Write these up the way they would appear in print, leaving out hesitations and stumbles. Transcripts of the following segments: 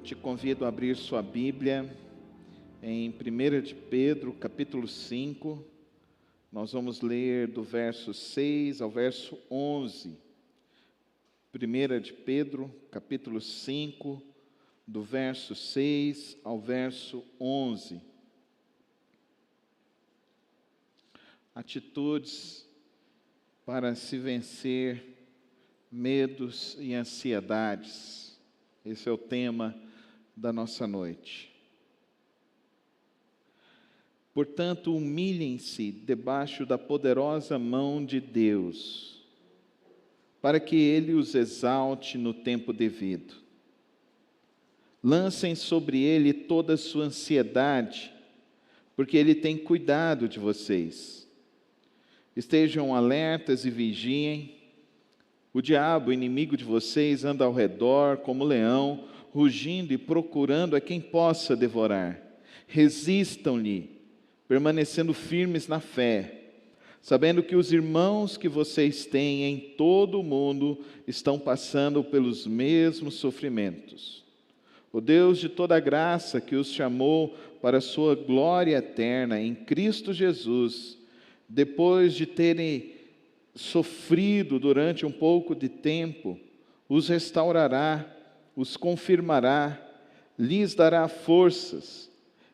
te convido a abrir sua Bíblia em 1 de Pedro, capítulo 5. Nós vamos ler do verso 6 ao verso 11. 1 de Pedro, capítulo 5, do verso 6 ao verso 11. Atitudes para se vencer medos e ansiedades. Esse é o tema da nossa noite. Portanto, humilhem-se debaixo da poderosa mão de Deus, para que Ele os exalte no tempo devido. Lancem sobre Ele toda a sua ansiedade, porque Ele tem cuidado de vocês. Estejam alertas e vigiem. O diabo, inimigo de vocês, anda ao redor como leão, rugindo e procurando a quem possa devorar. Resistam-lhe, permanecendo firmes na fé, sabendo que os irmãos que vocês têm em todo o mundo estão passando pelos mesmos sofrimentos. O Deus de toda graça, que os chamou para a sua glória eterna em Cristo Jesus, depois de terem sofrido durante um pouco de tempo, os restaurará, os confirmará, lhes dará forças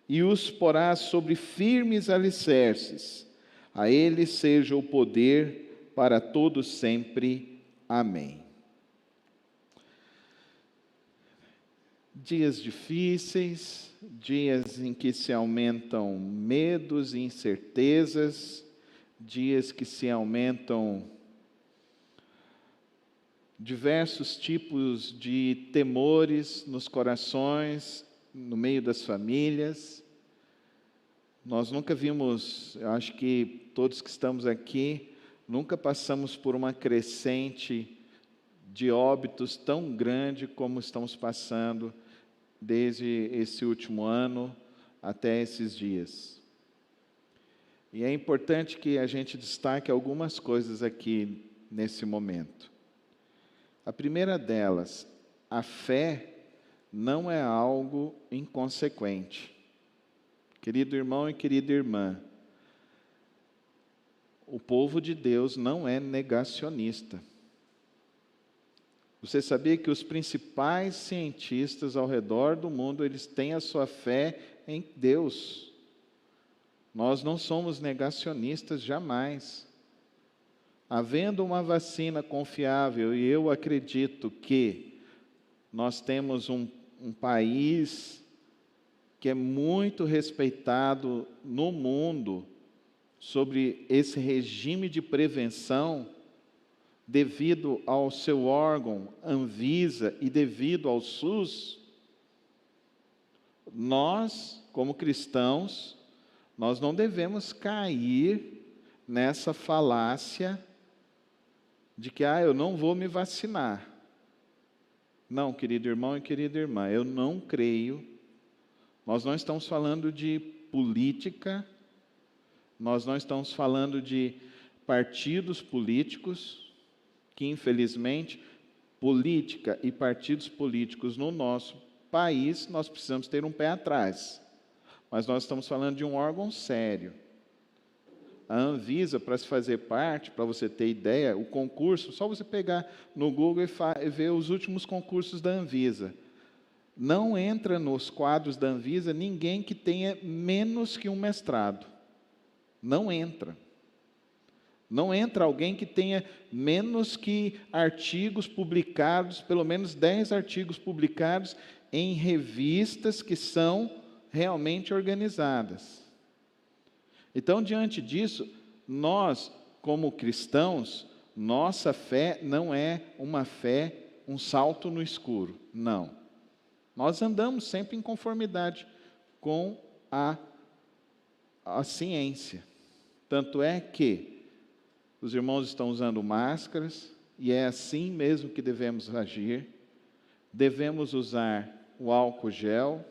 e os porá sobre firmes alicerces. A Ele seja o poder para todos sempre. Amém. Dias difíceis, dias em que se aumentam medos e incertezas, dias que se aumentam diversos tipos de temores nos corações, no meio das famílias. Nós nunca vimos, eu acho que todos que estamos aqui, nunca passamos por uma crescente de óbitos tão grande como estamos passando desde esse último ano até esses dias. E é importante que a gente destaque algumas coisas aqui nesse momento. A primeira delas, a fé não é algo inconsequente. Querido irmão e querida irmã, o povo de Deus não é negacionista. Você sabia que os principais cientistas ao redor do mundo, eles têm a sua fé em Deus? Nós não somos negacionistas jamais. Havendo uma vacina confiável, e eu acredito que nós temos um país que é muito respeitado no mundo sobre esse regime de prevenção, devido ao seu órgão Anvisa e devido ao SUS, nós, como cristãos, nós não devemos cair nessa falácia de que, eu não vou me vacinar. Não, querido irmão e querida irmã, eu não creio. Nós não estamos falando de política, nós não estamos falando de partidos políticos, que infelizmente, política e partidos políticos no nosso país, nós precisamos ter um pé atrás. Mas nós estamos falando de um órgão sério. A Anvisa, para se fazer parte, para você ter ideia, o concurso, só você pegar no Google e ver os últimos concursos da Anvisa. Não entra nos quadros da Anvisa ninguém que tenha menos que um mestrado. Não entra. Não entra alguém que tenha menos que artigos publicados, pelo menos 10 artigos publicados em revistas que são realmente organizadas. Então, diante disso, nós, como cristãos, nossa fé não é uma fé, um salto no escuro. Não. Nós andamos sempre em conformidade com a ciência. Tanto é que os irmãos estão usando máscaras, e é assim mesmo que devemos agir. Devemos usar o álcool gel,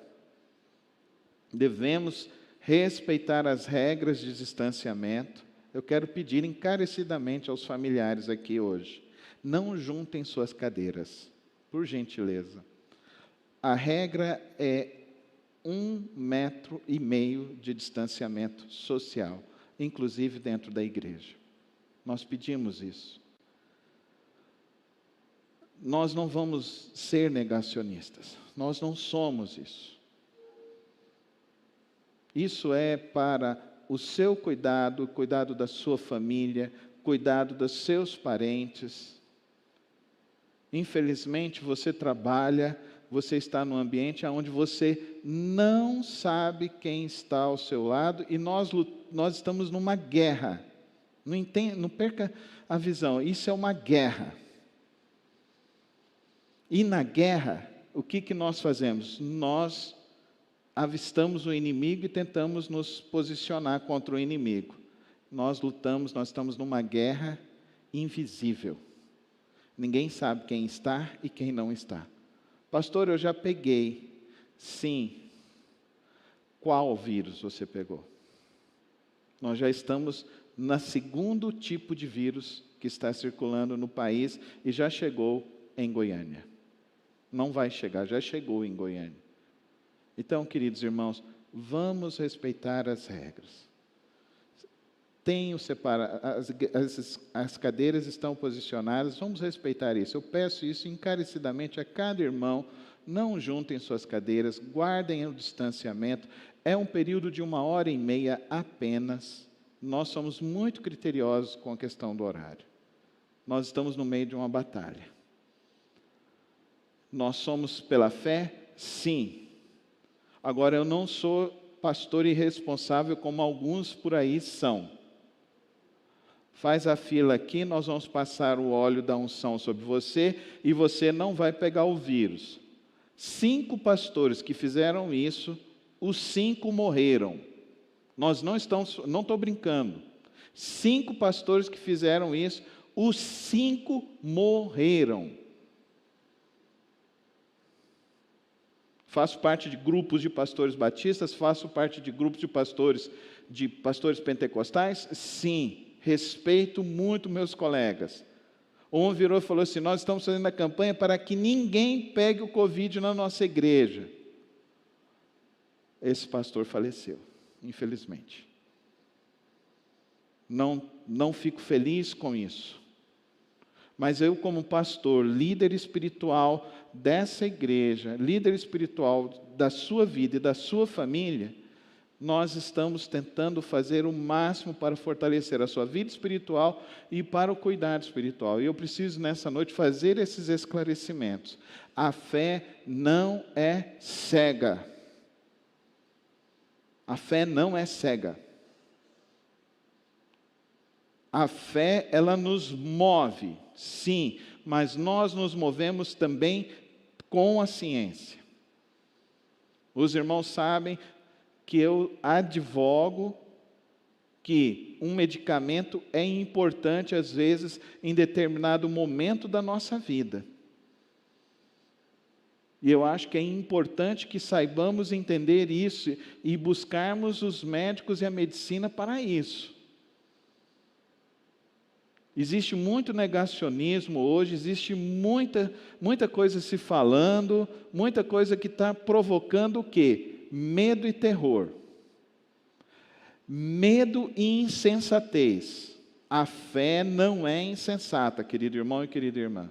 devemos respeitar as regras de distanciamento. Eu quero pedir encarecidamente aos familiares aqui hoje, não juntem suas cadeiras, por gentileza. A regra é 1,5 metro de distanciamento social, inclusive dentro da igreja. Nós pedimos isso. Nós não vamos ser negacionistas, nós não somos isso. Isso é para o seu cuidado, o cuidado da sua família, cuidado dos seus parentes. Infelizmente, você trabalha, você está num ambiente onde você não sabe quem está ao seu lado e nós estamos numa guerra. Não perca a visão, isso é uma guerra. E na guerra, o que nós fazemos? Nós avistamos o inimigo e tentamos nos posicionar contra o inimigo. Nós lutamos, nós estamos numa guerra invisível. Ninguém sabe quem está e quem não está. Pastor, eu já peguei. Sim. Qual vírus você pegou? Nós já estamos no segundo tipo de vírus que está circulando no país e já chegou em Goiânia. Não vai chegar, já chegou em Goiânia. Então, queridos irmãos, vamos respeitar as regras. As cadeiras estão posicionadas, vamos respeitar isso. Eu peço isso encarecidamente a cada irmão, não juntem suas cadeiras, guardem o distanciamento. É um período de 1h30 apenas. Nós somos muito criteriosos com a questão do horário. Nós estamos no meio de uma batalha. Nós somos pela fé? Sim. Agora, eu não sou pastor irresponsável como alguns por aí são. Faz a fila aqui, nós vamos passar o óleo da unção sobre você e você não vai pegar o vírus. 5 pastores que fizeram isso, os 5 morreram. Não estou brincando. 5 pastores que fizeram isso, os 5 morreram. Faço parte de grupos de pastores batistas, faço parte de grupos de pastores pentecostais? Sim, respeito muito meus colegas. Um virou e falou assim, nós estamos fazendo a campanha para que ninguém pegue o Covid na nossa igreja. Esse pastor faleceu, infelizmente. Não fico feliz com isso. Mas eu, como pastor, líder espiritual dessa igreja, líder espiritual da sua vida e da sua família, nós estamos tentando fazer o máximo para fortalecer a sua vida espiritual e para o cuidado espiritual. E eu preciso, nessa noite, fazer esses esclarecimentos. A fé não é cega. A fé não é cega. A fé, ela nos move, sim, mas nós nos movemos também com a ciência. Os irmãos sabem que eu advogo que um medicamento é importante, às vezes, em determinado momento da nossa vida. E eu acho que é importante que saibamos entender isso e buscarmos os médicos e a medicina para isso. Existe muito negacionismo hoje, existe muita coisa se falando, muita coisa que está provocando o quê? Medo e terror. Medo e insensatez. A fé não é insensata, querido irmão e querida irmã.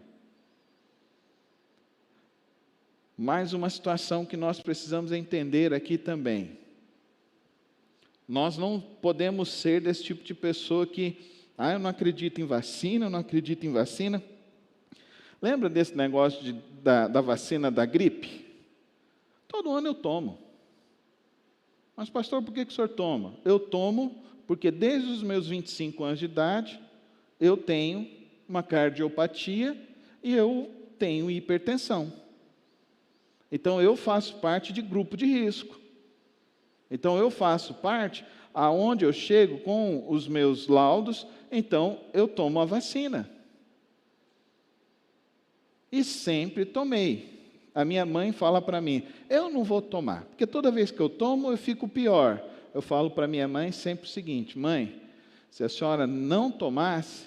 Mais uma situação que nós precisamos entender aqui também. Nós não podemos ser desse tipo de pessoa que eu não acredito em vacina, eu não acredito em vacina. Lembra desse negócio da vacina da gripe? Todo ano eu tomo. Mas, pastor, por que o senhor toma? Eu tomo porque desde os meus 25 anos de idade, eu tenho uma cardiopatia e eu tenho hipertensão. Então, eu faço parte de grupo de risco. Então, eu faço parte, aonde eu chego com os meus laudos, então eu tomo a vacina. E sempre tomei. A minha mãe fala para mim, eu não vou tomar, porque toda vez que eu tomo eu fico pior. Eu falo para minha mãe sempre o seguinte, mãe, se a senhora não tomasse,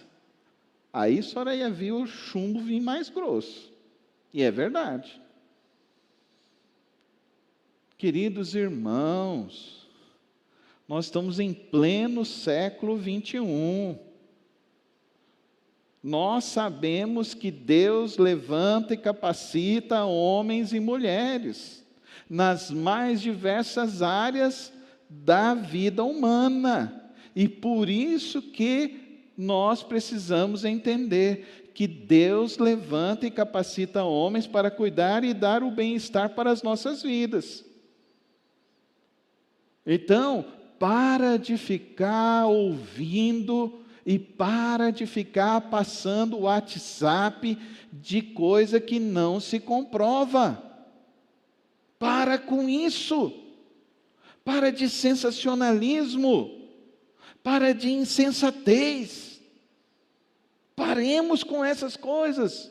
aí a senhora ia ver o chumbo vir mais grosso. E é verdade. Queridos irmãos, nós estamos em pleno século 21. Nós sabemos que Deus levanta e capacita homens e mulheres nas mais diversas áreas da vida humana. E por isso que nós precisamos entender que Deus levanta e capacita homens para cuidar e dar o bem-estar para as nossas vidas. Então, para de ficar ouvindo e para de ficar passando o WhatsApp de coisa que não se comprova. Para com isso. Para de sensacionalismo. Para de insensatez. Paremos com essas coisas.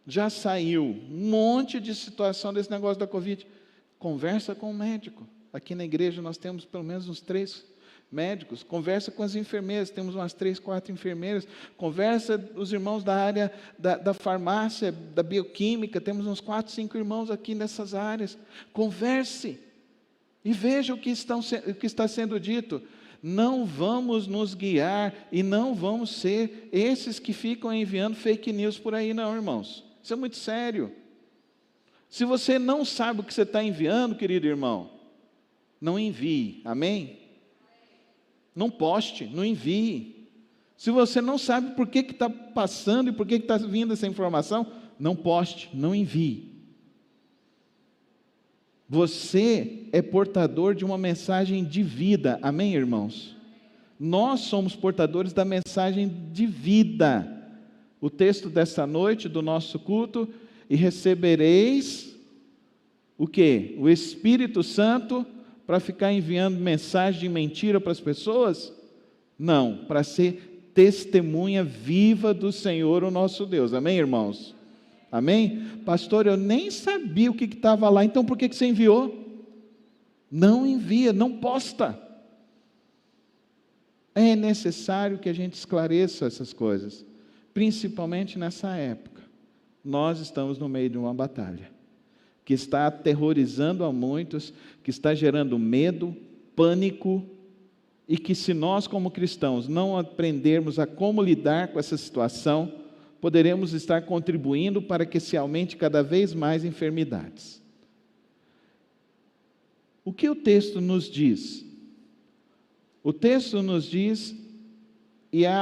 Já saiu um monte de situação desse negócio da Covid. Conversa com o médico. Aqui na igreja nós temos pelo menos uns 3 médicos. Conversa com as enfermeiras, temos umas 3, 4 enfermeiras. Conversa os irmãos da área da farmácia, da bioquímica, temos uns 4, 5 irmãos aqui nessas áreas. Converse e veja o que está sendo dito. Não vamos nos guiar e não vamos ser esses que ficam enviando fake news por aí, não, irmãos. Isso é muito sério. Se você não sabe o que você está enviando, querido irmão, não envie, amém? Não poste, não envie. Se você não sabe por que está passando e por que está vindo essa informação, não poste, não envie. Você é portador de uma mensagem de vida, amém, irmãos? Nós somos portadores da mensagem de vida. O texto desta noite do nosso culto, e recebereis o quê? O Espírito Santo para ficar enviando mensagem de mentira para as pessoas? Não, para ser testemunha viva do Senhor, o nosso Deus. Amém, irmãos? Amém? Pastor, eu nem sabia o que estava lá, então por que você enviou? Não envia, não posta. É necessário que a gente esclareça essas coisas, principalmente nessa época. Nós estamos no meio de uma batalha, que está aterrorizando a muitos, que está gerando medo, pânico, e que se nós como cristãos não aprendermos a como lidar com essa situação, poderemos estar contribuindo para que se aumente cada vez mais enfermidades. O que o texto nos diz? O texto nos diz, e é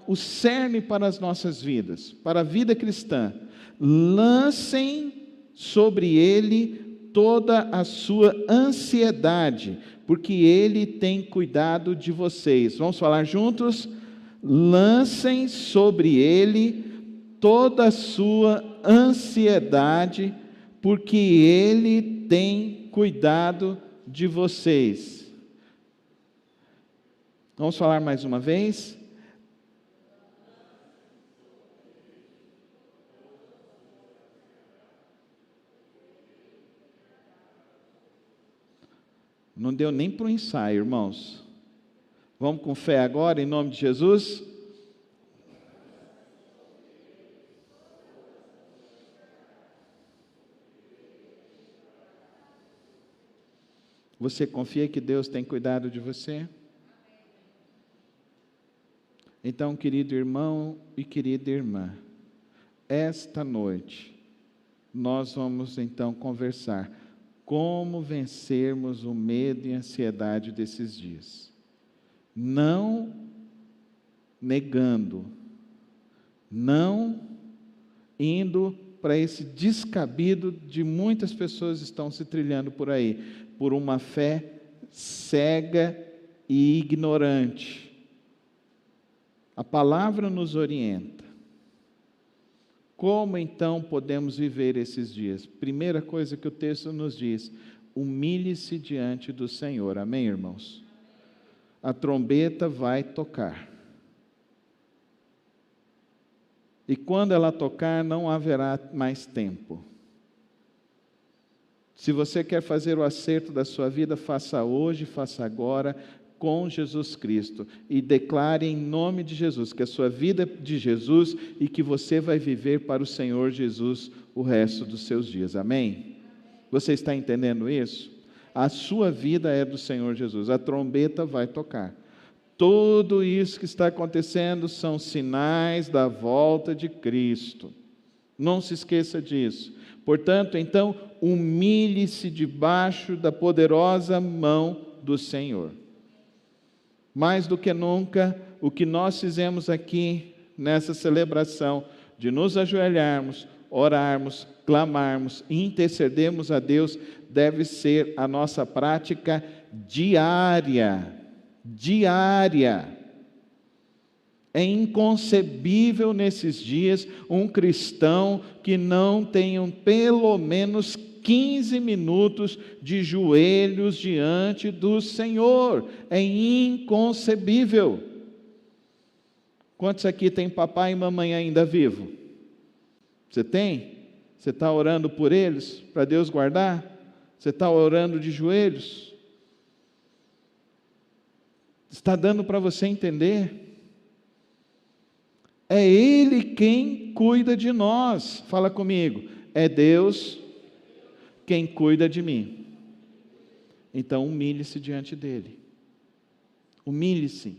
o cerne para as nossas vidas, para a vida cristã: lancem sobre ele toda a sua ansiedade, porque ele tem cuidado de vocês. Vamos falar juntos? Lancem sobre ele toda a sua ansiedade, porque ele tem cuidado de vocês. Vamos falar mais uma vez? Não deu nem para o ensaio, irmãos. Vamos com fé agora, em nome de Jesus? Você confia que Deus tem cuidado de você? Então, querido irmão e querida irmã, esta noite, nós vamos então conversar como vencermos o medo e a ansiedade desses dias. Não negando, não indo para esse descabido de muitas pessoas que estão se trilhando por aí, por uma fé cega e ignorante. A palavra nos orienta. Como então podemos viver esses dias? Primeira coisa que o texto nos diz: humilhe-se diante do Senhor. Amém, irmãos? A trombeta vai tocar. E quando ela tocar, não haverá mais tempo. Se você quer fazer o acerto da sua vida, faça hoje, faça agora. com Jesus Cristo e declare em nome de Jesus que a sua vida é de Jesus e que você vai viver para o Senhor Jesus o resto dos seus dias. Amém? Você está entendendo isso? A sua vida é do Senhor Jesus. A trombeta vai tocar. Tudo isso que está acontecendo são sinais da volta de Cristo. Não se esqueça disso. Portanto, então, humilhe-se debaixo da poderosa mão do Senhor. Mais do que nunca, o que nós fizemos aqui nessa celebração, de nos ajoelharmos, orarmos, clamarmos e intercedermos a Deus, deve ser a nossa prática diária. Diária. É inconcebível nesses dias um cristão que não tenha pelo menos 15 minutos de joelhos diante do Senhor. É inconcebível. Quantos aqui tem papai e mamãe ainda vivo? Você tem? Você está orando por eles, para Deus guardar? Você está orando de joelhos? Está dando para você entender? É Ele quem cuida de nós. Fala comigo. É Deus quem cuida de mim. Então humilhe-se diante dEle. Humilhe-se.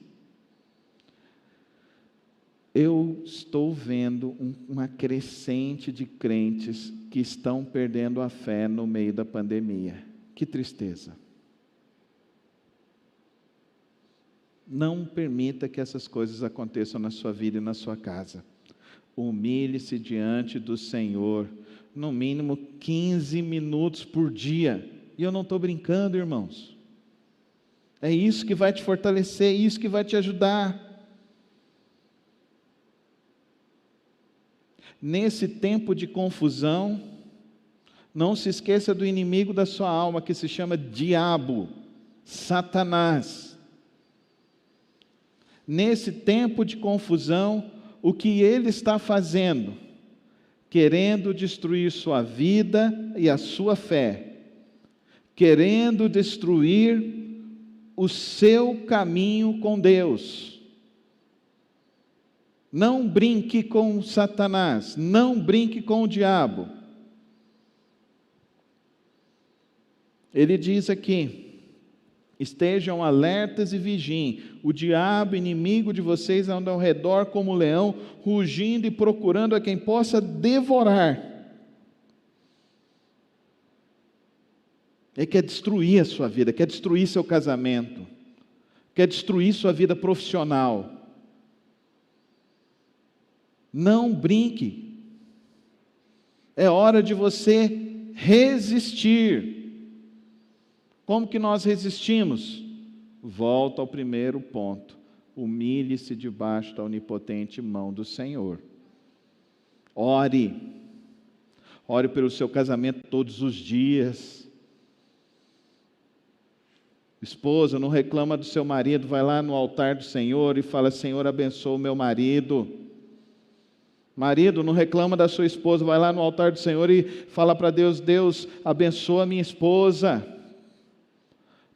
Eu estou vendo uma crescente de crentes que estão perdendo a fé no meio da pandemia. Que tristeza. Não permita que essas coisas aconteçam na sua vida e na sua casa. Humilhe-se diante do Senhor, no mínimo 15 minutos por dia. E eu não estou brincando, irmãos. É isso que vai te fortalecer, é isso que vai te ajudar. Nesse tempo de confusão, não se esqueça do inimigo da sua alma, que se chama diabo, Satanás. Nesse tempo de confusão, o que ele está fazendo? Querendo destruir sua vida e a sua fé, querendo destruir o seu caminho com Deus. Não brinque com Satanás, não brinque com o diabo. Ele diz aqui: estejam alertas e vigiem, o diabo, inimigo de vocês, anda ao redor como leão, rugindo e procurando a quem possa devorar. Ele quer destruir a sua vida, quer destruir seu casamento, quer destruir sua vida profissional. Não brinque. É hora de você resistir. Como que nós resistimos? Volta ao primeiro ponto. Humilhe-se debaixo da onipotente mão do Senhor. Ore. Ore pelo seu casamento todos os dias. Esposa, não reclama do seu marido, vai lá no altar do Senhor e fala: Senhor, abençoa o meu marido. Marido, não reclama da sua esposa, vai lá no altar do Senhor e fala para Deus: Deus, abençoa a minha esposa.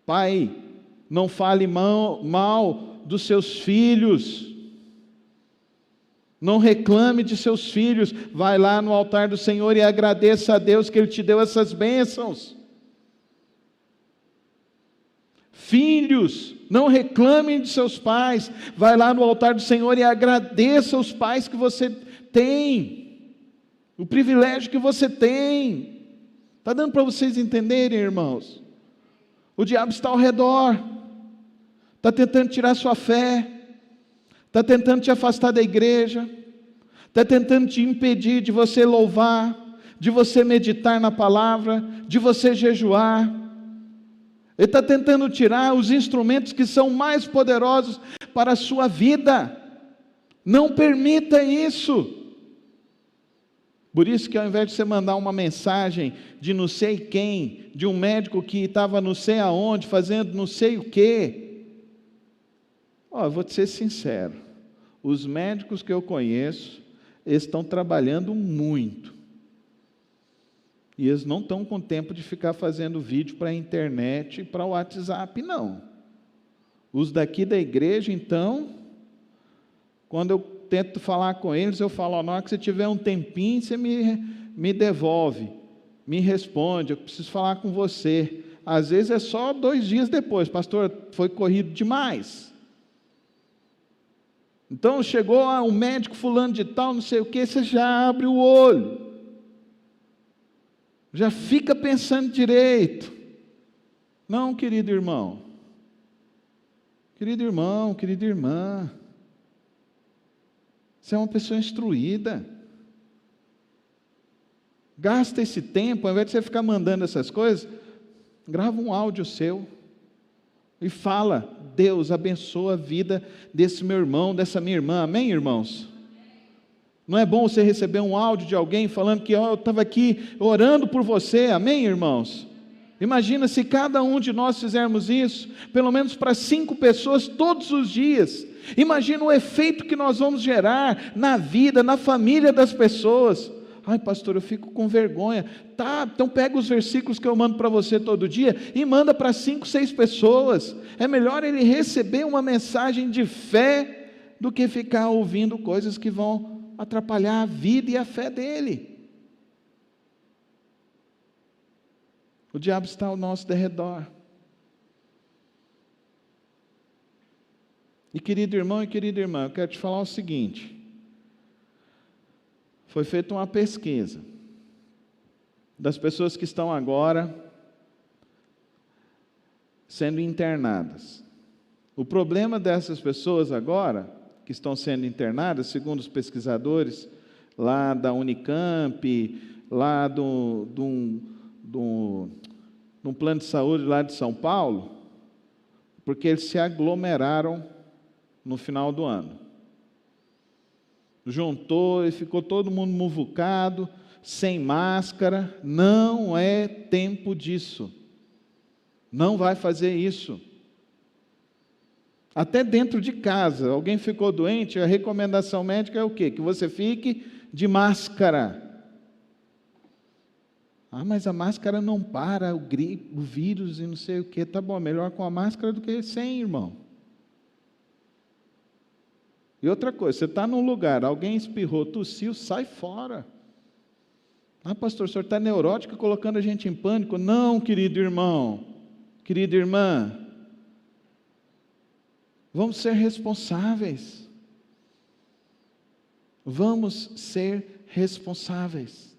Pai, não fale mal dos seus filhos. Não reclame de seus filhos. Vai lá no altar do Senhor e agradeça a Deus que Ele te deu essas bênçãos. Filhos, não reclamem de seus pais. Vai lá no altar do Senhor e agradeça os pais que você tem. O privilégio que você tem. Está dando para vocês entenderem, irmãos? O diabo está ao redor, está tentando tirar sua fé, está tentando te afastar da igreja, está tentando te impedir de você louvar, de você meditar na palavra, de você jejuar. Ele está tentando tirar os instrumentos que são mais poderosos para a sua vida. Não permita isso. Por isso que ao invés de você mandar uma mensagem de não sei quem, de um médico que estava não sei aonde, fazendo não sei o quê. Eu vou te ser sincero, os médicos que eu conheço, eles estão trabalhando muito. E eles não estão com tempo de ficar fazendo vídeo para a internet e para o WhatsApp, não. Os daqui da igreja, então, quando eu tento falar com eles, eu falo, ó, na hora que você tiver um tempinho, você me devolve, me responde, eu preciso falar com você. Às vezes é só 2 dias depois, pastor, foi corrido demais. Então chegou um médico fulano de tal, não sei o que, você já abre o olho. Já fica pensando direito. Não, querido irmão, querido irmão, querida irmã, você é uma pessoa instruída. Gasta esse tempo, ao invés de você ficar mandando essas coisas, grava um áudio seu e fala, Deus abençoa a vida desse meu irmão, dessa minha irmã, amém, irmãos? Não é bom você receber um áudio de alguém falando que eu estava aqui orando por você, amém, irmãos? Imagina se cada um de nós fizermos isso, pelo menos para 5 pessoas todos os dias. Imagina o efeito que nós vamos gerar na vida, na família das pessoas. Ai, pastor, eu fico com vergonha. Tá, então pega os versículos que eu mando para você todo dia e manda para 5, 6 pessoas. É melhor ele receber uma mensagem de fé do que ficar ouvindo coisas que vão atrapalhar a vida e a fé dele. O diabo está ao nosso derredor. E querido irmão e querida irmã, eu quero te falar o seguinte. Foi feita uma pesquisa das pessoas que estão agora sendo internadas. O problema dessas pessoas agora, que estão sendo internadas, segundo os pesquisadores lá da Unicamp, lá do plano de saúde lá de São Paulo, porque eles se aglomeraram no final do ano. Juntou e ficou todo mundo muvucado, sem máscara. Não é tempo disso. Não vai fazer isso. Até dentro de casa, alguém ficou doente, a recomendação médica é o quê? Que você fique de máscara. Ah, mas a máscara não para o vírus e não sei o quê. Tá bom, melhor com a máscara do que sem, irmão. E outra coisa, você está num lugar, alguém espirrou, tossiu, sai fora. Ah, pastor, o senhor está neurótico colocando a gente em pânico? Não, querido irmão, querida irmã. Vamos ser responsáveis. Vamos ser responsáveis.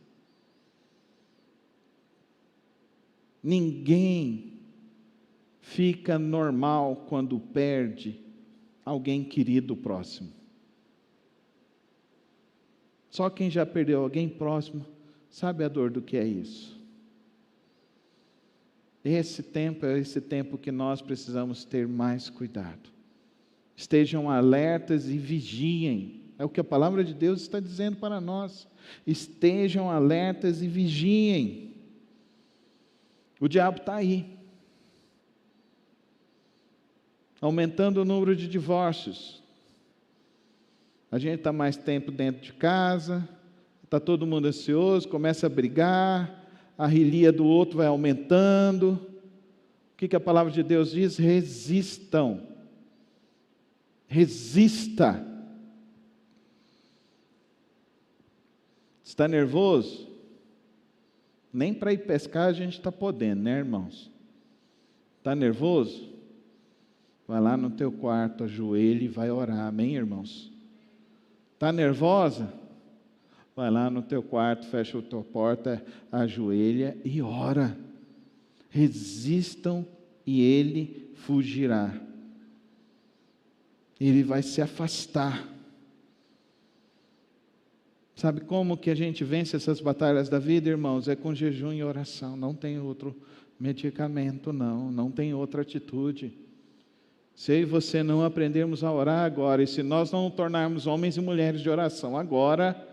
Ninguém fica normal quando perde alguém querido próximo. Só quem já perdeu alguém próximo sabe a dor do que é isso. Esse tempo é esse tempo que nós precisamos ter mais cuidado. Estejam alertas e vigiem. É o que a palavra de Deus está dizendo para nós. Estejam alertas e vigiem. O diabo está aí, aumentando o número de divórcios. A gente está mais tempo dentro de casa, está todo mundo ansioso, começa a brigar, a rilia do outro vai aumentando. O que a palavra de Deus diz? Resistam. Resista. Está nervoso? Nem para ir pescar a gente está podendo, né, irmãos? Está nervoso? Vai lá no teu quarto, ajoelha e vai orar, amém, irmãos? Está nervosa? Vai lá no teu quarto, fecha a tua porta, ajoelha e ora. Resistam e ele fugirá. Ele vai se afastar. Sabe como que a gente vence essas batalhas da vida, irmãos? É com jejum e oração. Não tem outro medicamento, não tem outra atitude. Se eu e você não aprendermos a orar agora, e se nós não tornarmos homens e mulheres de oração agora,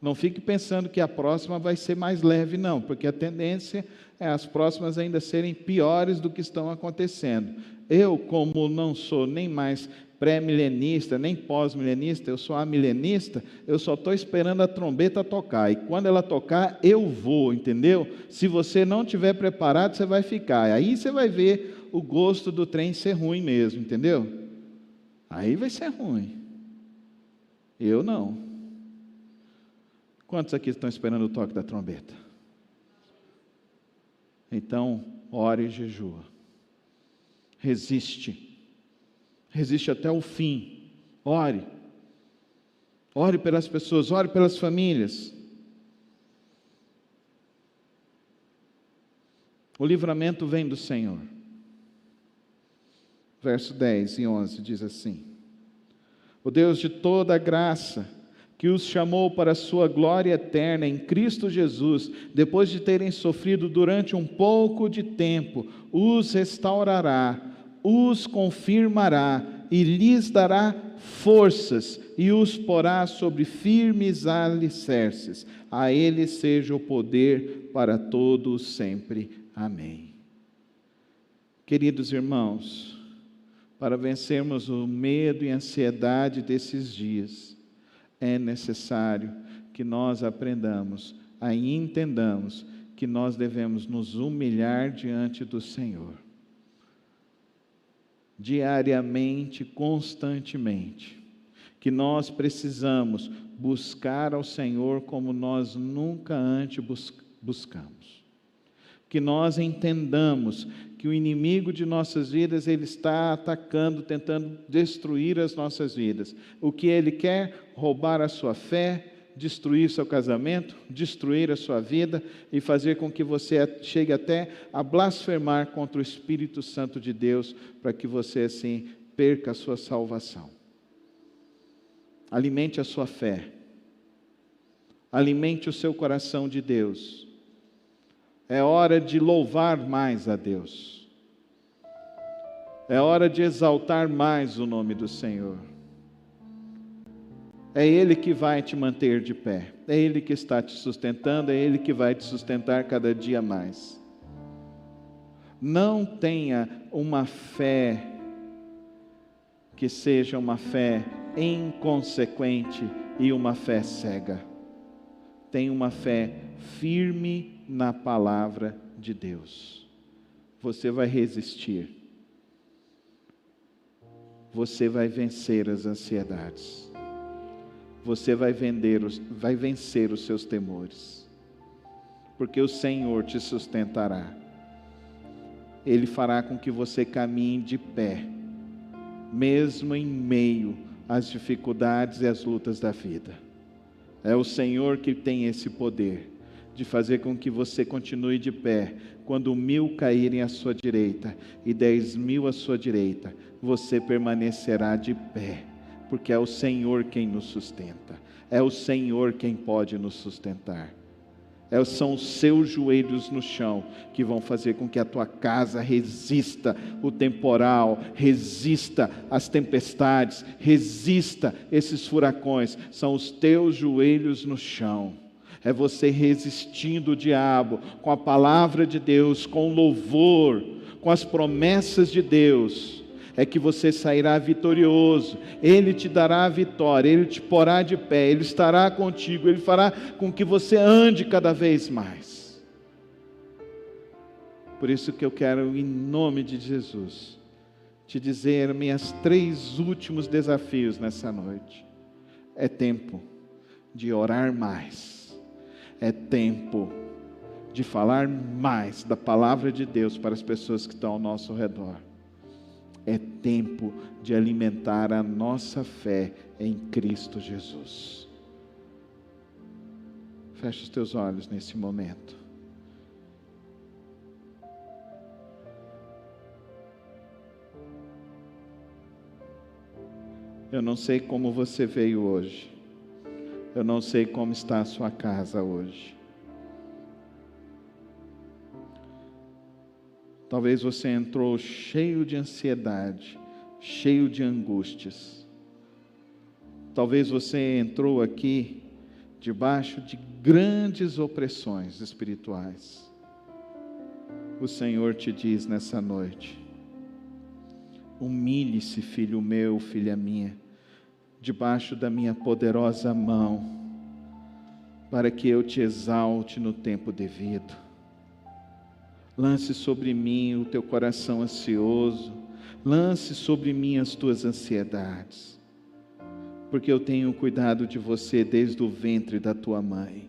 não fique pensando que a próxima vai ser mais leve, não, porque a tendência é as próximas ainda serem piores do que estão acontecendo. Eu, como não sou nem mais pré-milenista, nem pós-milenista, eu sou amilenista, eu só estou esperando a trombeta tocar, e quando ela tocar, eu vou, entendeu? Se você não estiver preparado, você vai ficar, aí você vai ver o gosto do trem ser ruim mesmo, entendeu? Aí vai ser ruim. Eu não. Quantos aqui estão esperando o toque da trombeta? Então, ore e jejua. Resiste. Resiste até o fim. Ore. Ore pelas pessoas, ore pelas famílias. O livramento vem do Senhor. Verso 10 e 11 diz assim: o Deus de toda a graça, que os chamou para a sua glória eterna em Cristo Jesus, depois de terem sofrido durante um pouco de tempo, os restaurará, os confirmará e lhes dará forças e os porá sobre firmes alicerces. A Ele seja o poder para todos sempre. Amém. Queridos irmãos, para vencermos o medo e a ansiedade desses dias, é necessário que nós aprendamos e entendamos que nós devemos nos humilhar diante do Senhor. Diariamente, constantemente. Que nós precisamos buscar ao Senhor como nós nunca antes buscamos. Que nós entendamos que o inimigo de nossas vidas, ele está atacando, tentando destruir as nossas vidas. O que ele quer? Roubar a sua fé, destruir seu casamento, destruir a sua vida e fazer com que você chegue até a blasfemar contra o Espírito Santo de Deus, para que você assim perca a sua salvação. Alimente a sua fé. Alimente o seu coração de Deus. É hora de louvar mais a Deus. É hora de exaltar mais o nome do Senhor. É Ele que vai te manter de pé. É Ele que está te sustentando. É Ele que vai te sustentar cada dia mais. Não tenha uma fé que seja uma fé inconsequente e uma fé cega. Tenha uma fé firme na palavra de Deus. Você vai resistir. Você vai vencer as ansiedades. Você vai vencer os seus temores. Porque o Senhor te sustentará. Ele fará com que você caminhe de pé, mesmo em meio às dificuldades e às lutas da vida. É o Senhor que tem esse poder de fazer com que você continue de pé. Quando 1000 caírem à sua direita e 10.000 à sua direita, você permanecerá de pé, porque é o Senhor quem nos sustenta. É o Senhor quem pode nos sustentar. São os seus joelhos no chão que vão fazer com que a tua casa resista o temporal, resista as tempestades, resista esses furacões. São os teus joelhos no chão. É você resistindo o diabo com a palavra de Deus, com louvor, com as promessas de Deus. É que você sairá vitorioso. Ele te dará a vitória, Ele te porá de pé, Ele estará contigo, Ele fará com que você ande cada vez mais. Por isso que eu quero, em nome de Jesus, te dizer meus 3 últimos desafios nessa noite. É tempo de orar mais. É tempo de falar mais da palavra de Deus para as pessoas que estão ao nosso redor. É tempo de alimentar a nossa fé em Cristo Jesus. Feche os teus olhos nesse momento. Eu não sei como você veio hoje. Eu não sei como está a sua casa hoje. Talvez você entrou cheio de ansiedade, cheio de angústias. Talvez você entrou aqui debaixo de grandes opressões espirituais. O Senhor te diz nessa noite: Humilhe-se, filho meu, filha minha, debaixo da minha poderosa mão, para que eu te exalte no tempo devido. Lance sobre mim o teu coração ansioso, lance sobre mim as tuas ansiedades, porque eu tenho cuidado de você desde o ventre da tua mãe.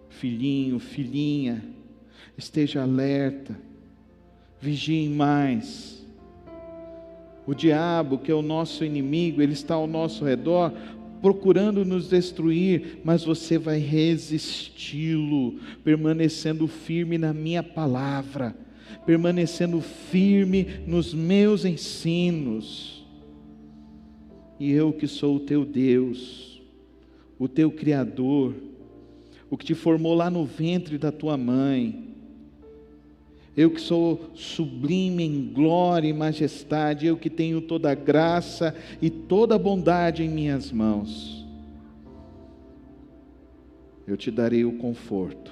Filhinho, filhinha, esteja alerta, vigie mais. O diabo, que é o nosso inimigo, ele está ao nosso redor, procurando nos destruir, mas você vai resisti-lo, permanecendo firme na minha palavra, permanecendo firme nos meus ensinos. E eu que sou o teu Deus, o teu Criador, o que te formou lá no ventre da tua mãe, eu que sou sublime em glória e majestade, eu que tenho toda a graça e toda a bondade em minhas mãos, eu te darei o conforto,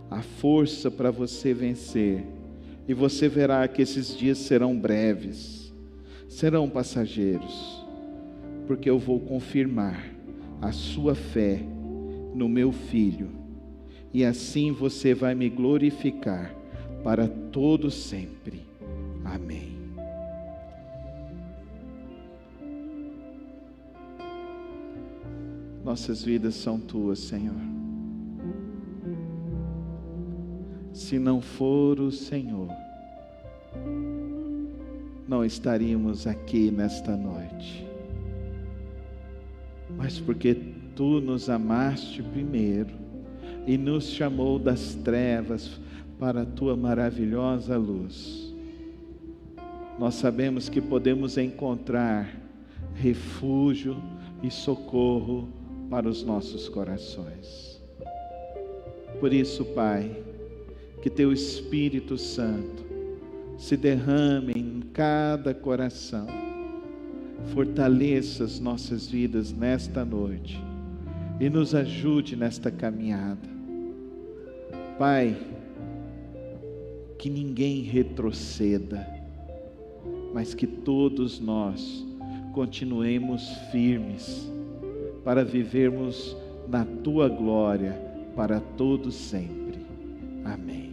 a força para você vencer, e você verá que esses dias serão breves, serão passageiros, porque eu vou confirmar a sua fé no meu Filho, e assim você vai me glorificar para todo sempre. Amém. Nossas vidas são tuas, Senhor. Se não for o Senhor, não estaríamos aqui nesta noite. Mas porque Tu nos amaste primeiro e nos chamou das trevas para a Tua maravilhosa luz, nós sabemos que podemos encontrar refúgio e socorro para os nossos corações. Por isso, Pai, que Teu Espírito Santo se derrame em cada coração, fortaleça as nossas vidas nesta noite e nos ajude nesta caminhada. Pai, que ninguém retroceda, mas que todos nós continuemos firmes para vivermos na Tua glória para todo sempre. Amém.